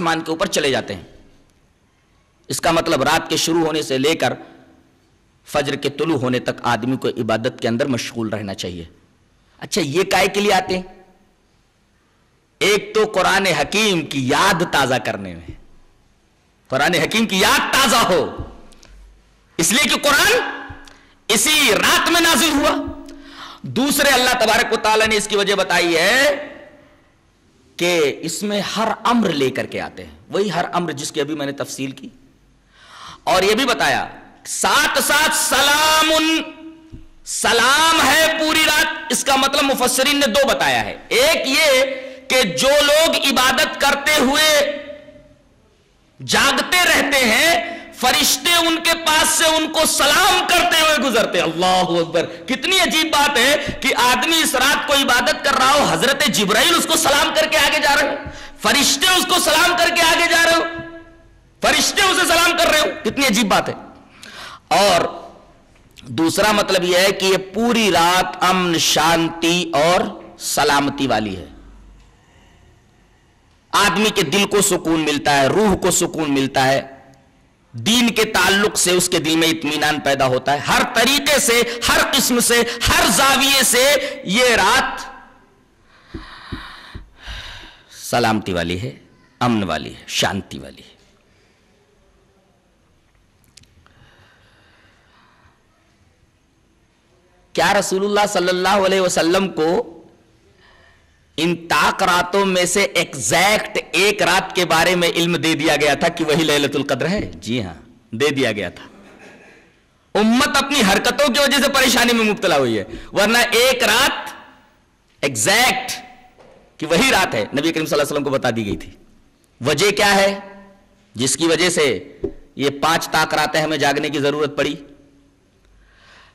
آسمان کے اوپر چلے جاتے ہیں. اس کا مطلب رات کے شروع ہونے سے لے کر فجر کے طلوع ہونے تک آدمی کو عبادت کے اندر مشغول رہنا چاہیے. اچھا یہ کائے کے لیے آتے ہیں؟ ایک تو قرآن حکیم کی یاد تازہ کرنے میں، قرآن حکیم کی یاد تازہ ہو، اس لیے کہ قرآن اسی رات میں نازل ہوا. دوسرے اللہ تبارک و تعالیٰ نے اس کی وجہ بتائی ہے کہ اس میں ہر امر لے کر کے آتے ہیں، وہی ہر امر جس کی ابھی میں نے تفصیل کی. اور یہ بھی بتایا ساتھ ساتھ سلام ہے پوری رات. اس کا مطلب مفسرین نے دو بتایا ہے. ایک یہ کہ جو لوگ عبادت کرتے ہوئے جاگتے رہتے ہیں، فرشتے ان کے پاس سے ان کو سلام کرتے ہوئے گزرتے ہیں. اللہ اکبر! کتنی عجیب بات ہے کہ آدمی اس رات کو عبادت کر رہا ہو، حضرت جبرائیل اس کو سلام کر کے آگے جا رہے ہو، فرشتے اس کو سلام کر کے آگے جا رہے ہو، فرشتے اسے سلام کر رہے ہو. کتنی عجیب بات ہے. اور دوسرا مطلب یہ ہے کہ یہ پوری رات امن، شانتی اور سلامتی والی ہے. آدمی کے دل کو سکون ملتا ہے، روح کو سکون ملتا ہے، دین کے تعلق سے اس کے دل میں اطمینان پیدا ہوتا ہے. ہر طریقے سے، ہر قسم سے، ہر زاویے سے یہ رات سلامتی والی ہے، امن والی ہے، شانتی والی ہے. کیا رسول اللہ صلی اللہ علیہ وسلم کو ان طاق راتوں میں سے ایگزیکٹ ایک رات کے بارے میں علم دے دیا گیا تھا کہ وہی لیلۃ القدر ہے؟ جی ہاں، دے دیا گیا تھا. امت اپنی حرکتوں کی وجہ سے پریشانی میں مبتلا ہوئی ہے، ورنہ ایک رات ایگزیکٹ کہ وہی رات ہے نبی کریم صلی اللہ علیہ وسلم کو بتا دی گئی تھی. وجہ کیا ہے جس کی وجہ سے یہ 5 طاق راتیں ہمیں جاگنے کی ضرورت پڑی؟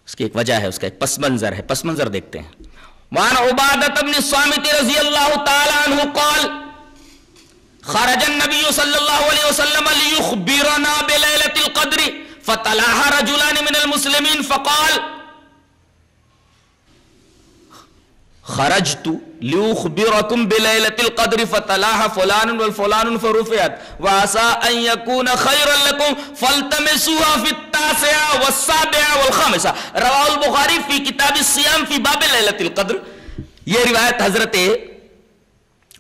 اس کی ایک وجہ ہے، اس کا ایک پس منظر ہے. پس منظر دیکھتے ہیں. وعن عبادة بن الصامت رضی اللہ تعالی عنہ قال خرج النبي صلی اللہ علیہ وسلم لیخبرنا بلیلۃ القدر فتلاها رجلان من المسلمین فقال خرجت لیخبرکم بلیلۃ القدر فتلاها فلان والفلان فرفعت وعسى ان يكون خيرا لكم فالتمسوها في التاسعة والسابعة والخامسة. رواہ البخاری فی کتاب الصیام فی باب لیلۃ القدر. یہ روایت حضرت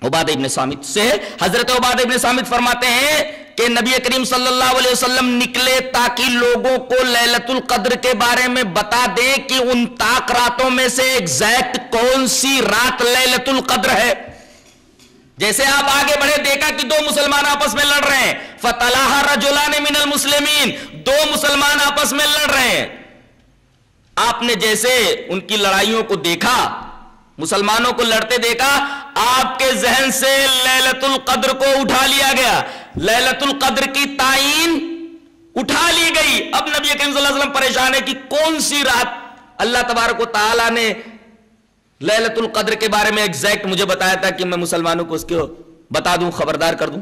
عبادہ ابن صامت سے ہے. حضرت عبادہ ابن صامت فرماتے ہیں کہ نبی کریم صلی اللہ علیہ وسلم نکلے تاکہ لوگوں کو لیلۃ القدر کے بارے میں بتا دیں کہ ان طاق راتوں میں سے ایگزیکٹ کون سی رات لیلۃ القدر ہے. جیسے آپ آگے بڑھے دیکھا کہ 2 مسلمان آپس میں لڑ رہے ہیں، فَطَلَحَ رَجُلَانِ مِنَ الْمُسْلِمِينَ، 2 مسلمان آپس میں لڑ رہے ہیں. آپ نے جیسے ان کی لڑائیوں کو دیکھا، مسلمانوں کو لڑتے دیکھا، آپ کے ذہن سے لیلۃ القدر کو اٹھا لیا گیا، لیلۃ القدر کی تعین اٹھا لی گئی. اب نبی کریم صلی اللہ علیہ وسلم پریشان ہے کہ کون سی رات اللہ تبارک و تعالی نے لیلۃ القدر کے بارے میں ایگزیکٹ مجھے بتایا تھا کہ میں مسلمانوں کو اس کو بتا دوں، خبردار کر دوں.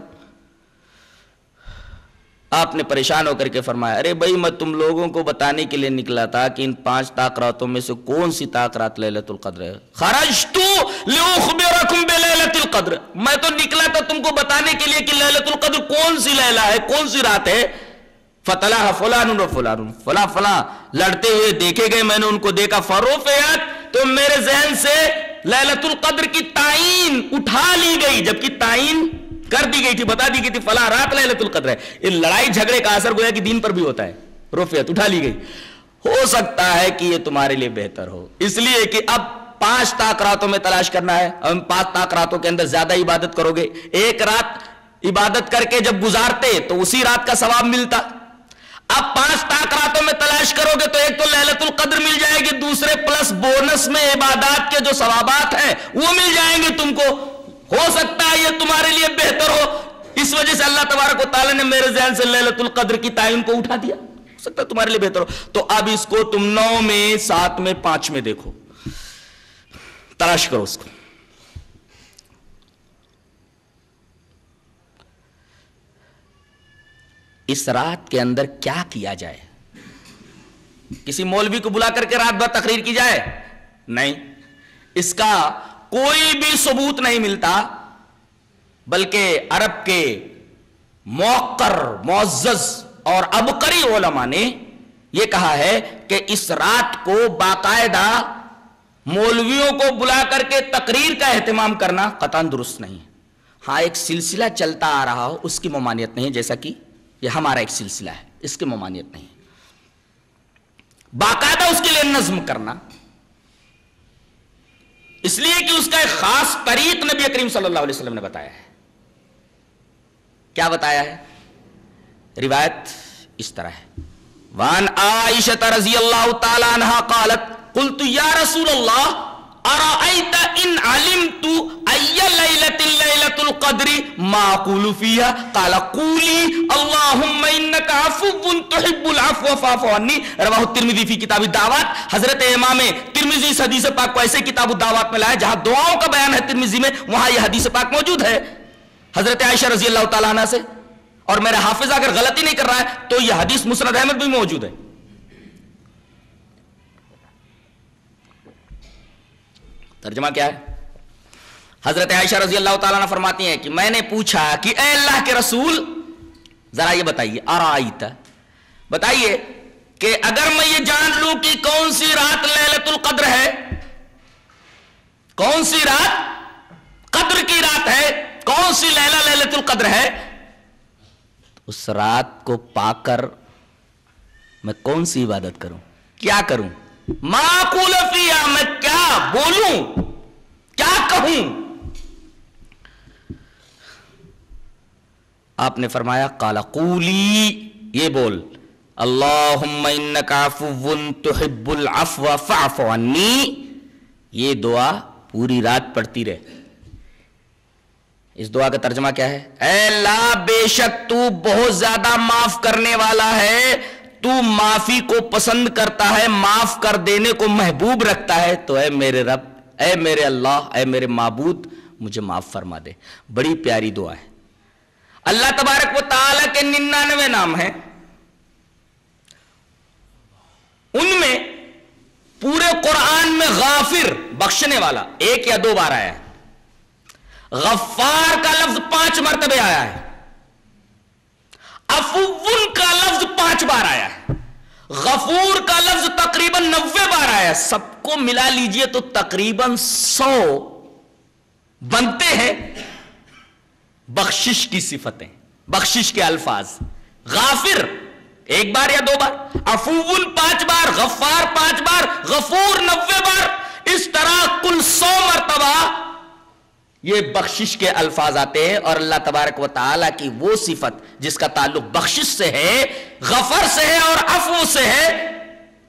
آپ نے پریشان ہو کر کے فرمایا ارے بھائی میں تم لوگوں کو بتانے کے لیے نکلا تھا کہ ان 5 طاق راتوں میں سے کون سی طاق رات لیلۃ القدر ہے. خرجت لیخبرکم بلیلۃ القدر، میں تو نکلا تھا تم کو بتانے کے لیے کہ لیلۃ القدر کون سی لیلہ ہے، کون سی رات ہے. فتلاها فلان و فلان، فلاں فلاں لڑتے ہوئے دیکھے گئے، میں نے ان کو دیکھا. فرفعت، تو میرے ذہن سے لیلۃ القدر کی تعین اٹھا لی گئی، جبکہ تعین کر دی گئی تھی، بتا دی گئی تھی فلاں رات لیلۃ القدر ہے. یہ لڑائی جھگڑے کا اثر گویا کہ دین پر بھی ہوتا ہے. رفعت، اٹھا لی گئی. ہو سکتا ہے کہ یہ تمہارے لیے بہتر ہو، اس لیے کہ اب 5 طاق راتوں میں تلاش کرنا ہے. ہم 5 طاق راتوں کے اندر زیادہ عبادت کرو گے. ایک رات عبادت کر کے جب گزارتے تو اسی رات کا ثواب ملتا. اب 5 طاق راتوں میں تلاش کرو گے تو ایک تو لیلۃ القدر مل جائے گی، دوسرے پلس بونس میں عبادات کے جو ثوابات ہیں وہ مل جائیں گے تم کو. ہو سکتا ہے یہ تمہارے لیے بہتر ہو، اس وجہ سے اللہ تبارک و تعالی نے میرے ذہن سے لیلۃ القدر کی تعین کو اٹھا دیا. ہو سکتا ہے تمہارے لیے بہتر ہو. تو اب اس کو تم 9 میں، 7 میں، 5 میں دیکھو، تلاش کرو اس کو. اس رات کے اندر کیا کیا جائے؟ کسی مولوی کو بلا کر کے رات بھر تقریر کی جائے؟ نہیں، اس کا کوئی بھی ثبوت نہیں ملتا. بلکہ عرب کے موقر معزز اور ابقری علماء نے یہ کہا ہے کہ اس رات کو باقاعدہ مولویوں کو بلا کر کے تقریر کا اہتمام کرنا قطعاً درست نہیں ہے. ہاں ایک سلسلہ چلتا آ رہا ہو اس کی ممانعت نہیں، جیسا کہ یہ ہمارا ایک سلسلہ ہے، اس کی ممانعت نہیں. باقاعدہ اس کے لیے نظم کرنا، اس لیے کہ اس کا ایک خاص طریق نبی کریم صلی اللہ علیہ وسلم نے بتایا ہے. کیا بتایا ہے؟ روایت اس طرح ہے: وان عائشہ رضی اللہ تعالی عنہا قالت قلت یا رسول اللہ ارأیت ان علمت ای لیلۃ لیلۃ القدر ما اقول فیها قال قولی اللہم انک عفو تحب العفو فاعف عنی. رواہ الترمذی فی کتاب الدعوات. حضرت امام ترمذی اس حدیث پاک کو ایسے کتاب الدعوات میں لائے جہاں دعاؤں کا بیان ہے ترمذی میں، وہاں یہ حدیث پاک موجود ہے حضرت عائشہ رضی اللہ تعالیٰ عنہ سے. اور میرا حافظ اگر غلطی نہیں کر رہا ہے تو یہ حدیث مسند احمد بھی موجود ہے. ترجمہ کیا ہے؟ حضرت عائشہ رضی اللہ تعالیٰ عنہ فرماتی ہیں کہ میں نے پوچھا کہ اے اللہ کے رسول ذرا یہ بتائیے، ارائیت، بتائیے کہ اگر میں یہ جان لوں کہ کون سی رات لیلۃ القدر ہے، کون سی رات قدر کی رات ہے، کون سی لیلہ لیلۃ القدر ہے، اس رات کو پا کر میں کون سی عبادت کروں، کیا کروں؟ ما اقول فیہا، میں کیا بولوں، کیا کہوں؟ آپ نے فرمایا قال قولی، یہ بول اللہم انک عفو تحب العفو فاعف عنی. یہ دعا پوری رات پڑھتی رہے. اس دعا کا ترجمہ کیا ہے؟ اے اللہ بے شک تو بہت زیادہ معاف کرنے والا ہے، تو معافی کو پسند کرتا ہے، معاف کر دینے کو محبوب رکھتا ہے، تو اے میرے رب، اے میرے اللہ، اے میرے معبود مجھے معاف فرما دے. بڑی پیاری دعا ہے. اللہ تبارک و تعالیٰ کے 99 نام ہیں، ان میں پورے قرآن میں غافر بخشنے والا 1 یا 2 بار آیا ہے. غفار کا لفظ 5 مرتبہ آیا ہے. عفو کا لفظ 5 بار آیا ہے. غفور کا لفظ تقریباً 90 بار آیا ہے. سب کو ملا لیجئے تو تقریباً 100 بنتے ہیں بخشش کی صفتیں، بخشش کے الفاظ. غافر 1 بار یا 2 بار، عفو 5 بار، غفار 5 بار، غفور 90 بار. اس طرح کل 100 مرتبہ یہ بخشش کے الفاظ آتے ہیں. اور اللہ تبارک و تعالیٰ کی وہ صفت جس کا تعلق بخشش سے ہے، غفر سے ہے اور عفو سے ہے،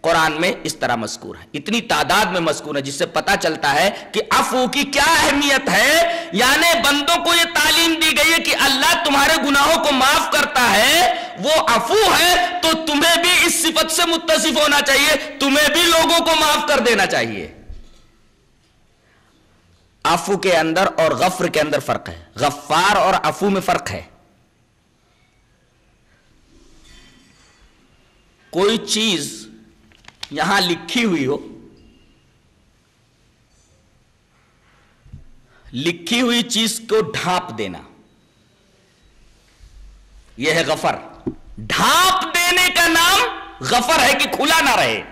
قرآن میں اس طرح مذکور ہے. اتنی تعداد میں مذکور ہے جس سے پتہ چلتا ہے کہ عفو کی کیا اہمیت ہے. یعنی بندوں کو یہ تعلیم دی گئی ہے کہ اللہ تمہارے گناہوں کو معاف کرتا ہے، وہ عفو ہے، تو تمہیں بھی اس صفت سے متصف ہونا چاہیے، تمہیں بھی لوگوں کو معاف کر دینا چاہیے. عفو کے اندر اور غفر کے اندر فرق ہے. غفار اور عفو میں فرق ہے. کوئی چیز یہاں لکھی ہوئی ہو، لکھی ہوئی چیز کو ڈھانپ دینا، یہ ہے غفر. ڈھانپ دینے کا نام غفر ہے کہ کھلا نہ رہے،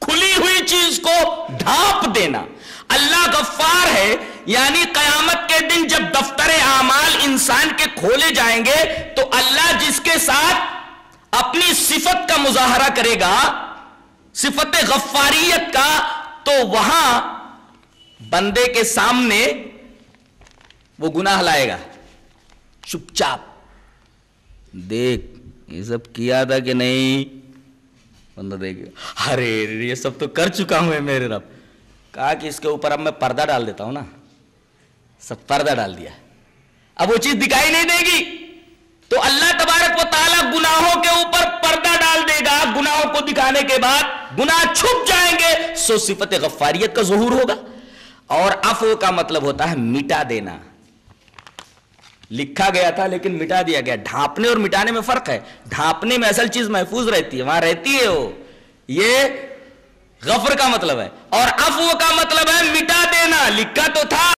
کھلی ہوئی چیز کو ڈھانپ دینا. اللہ غفار ہے، یعنی قیامت کے دن جب دفتر اعمال انسان کے کھولے جائیں گے تو اللہ جس کے ساتھ اپنی صفت کا مظاہرہ کرے گا، صفت غفاریت کا، تو وہاں بندے کے سامنے وہ گناہ لائے گا چپ چاپ. دیکھ یہ سب کیا تھا کہ نہیں؟ بندہ دیکھے ارے یہ سب تو کر چکا ہوں میرے رب. کہا کہ اس کے اوپر اب میں پردہ ڈال دیتا ہوں نا. سب پردہ ڈال دیا، اب وہ چیز دکھائی نہیں دے گی. تو اللہ تبارک و تعالیٰ گناہوں کے اوپر پردہ ڈال دے گا. گناہوں کو دکھانے کے بعد گناہ چھپ جائیں گے، سو صفت غفاریت کا ظہور ہوگا. اور عفو کا مطلب ہوتا ہے مٹا دینا. لکھا گیا تھا لیکن مٹا دیا گیا. ڈھانپنے اور مٹانے میں فرق ہے. ڈھانپنے میں اصل چیز محفوظ رہتی ہے، وہاں رہتی ہے وہ، یہ غفر کا مطلب ہے. اور عفو کا مطلب ہے مٹا دینا. لکھا تو تھا